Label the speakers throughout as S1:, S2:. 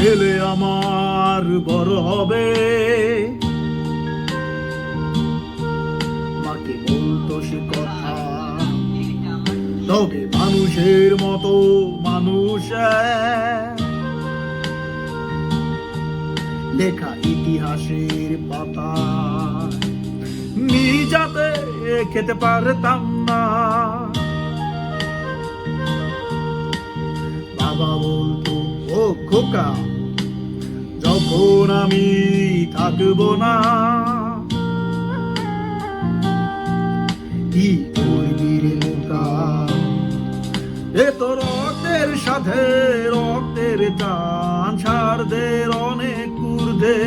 S1: ছেলে আমার বড় হবে, মাকে বলতো সে কথা, তবে মানুষের মতো মানুষ লেখা ইতিহাসের পাতা নিজাতে খেতে পারতাম না। বাবা বলতো, ও খোকা, যখন আমি থাকবো না, কি করবি রে খোকা, এ তো রক্তের সাথে রক্তের টান, সারদের অনেক কুর্দে,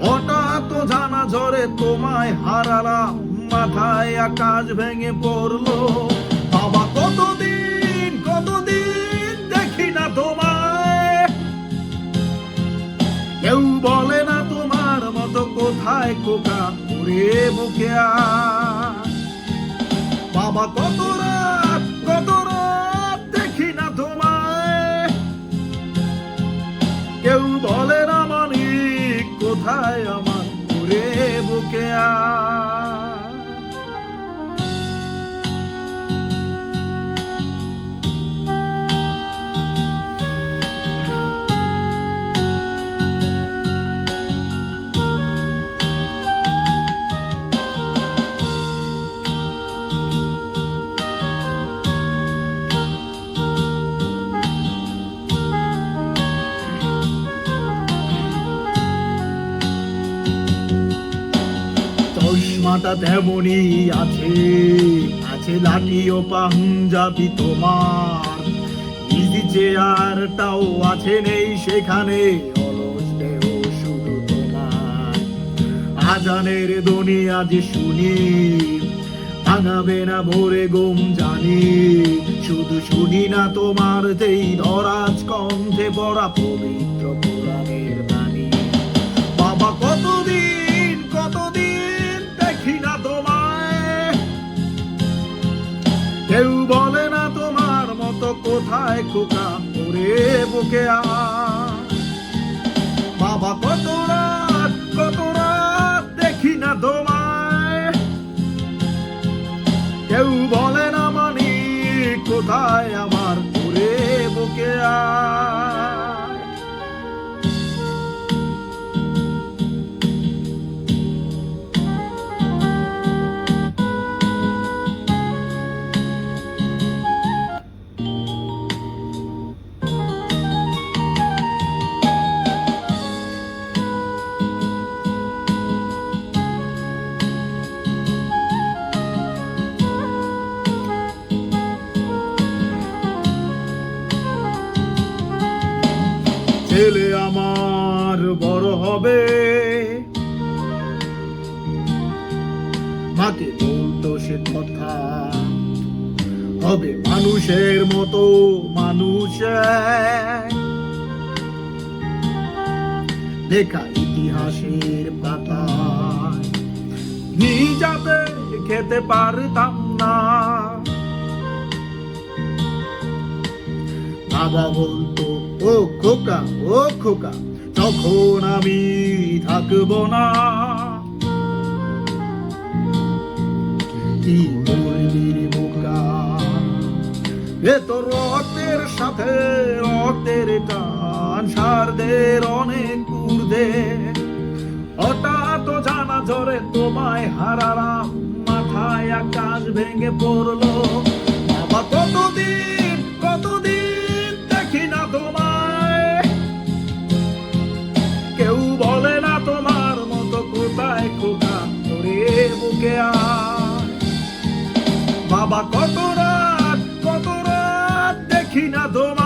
S1: হঠাৎ তো জানা ঝরে তোমায় হারালাম, মাথায় আকাশ ভেঙে পড়লো। বাবা কতদিন কতদিন দেখি না তোমায়, কেউ বলে না তোমার মতো কোথায় খোকা, ওরে বুকে আয়। বাবা কত রাত দেখি না তোমায়, কেউ বলে না মানিক কোথায় আমার, ওরে বুকে আয়। চশমাটা তেমনই আছে, আছে লাঠি ও পাঞ্জাবি তোমার, ইজি চেয়ারটাও আছে নেই সেখানে, অলস দেহ শুধু তোমার। আজানের ধ্বনি আজ শুনি, ভাঙাবে না ভোরে ঘুম জানি, শুধু শুনি না তোমার যেই ধরাজ কণ্ঠে পড়া পবিত্র কোরআনের বাণী। বাবা কতদিন দেখি না তোমায়, কেউ বলে না তোমার মতো কোথায় খোকা, ওরে বুকে আয়। বাবা কত রাত দেখি না তোমায়, কেউ বলে না মানি কোথায় আমার, ওরে বুকে আয়। ছেলে আমার বড় হবে, মাকে বলতো সে কথা, হবে মানুষের মতো মানুষ লেখা ইতিহাসের পাতা নিজাতে খেতে পারতাম না। বাবা বলতো, ও খোকা যখন আমি থাকবো না, কি করবি রে বোকা, এ তো রক্তের সাথে রক্তের টান, সারদের অনেক কুর্দে, হঠাৎ তো জানা ঝরে তোমায় হারালাম, মাথায় আকাশ ভেঙে পড়লো। বাবা কতদিন দেখি না তোমায়, কেউ বলে না তোমার মতো কোথায় খোকা, ওরে বুকে আয়। বাবা কত রাত দেখি না তোমায়।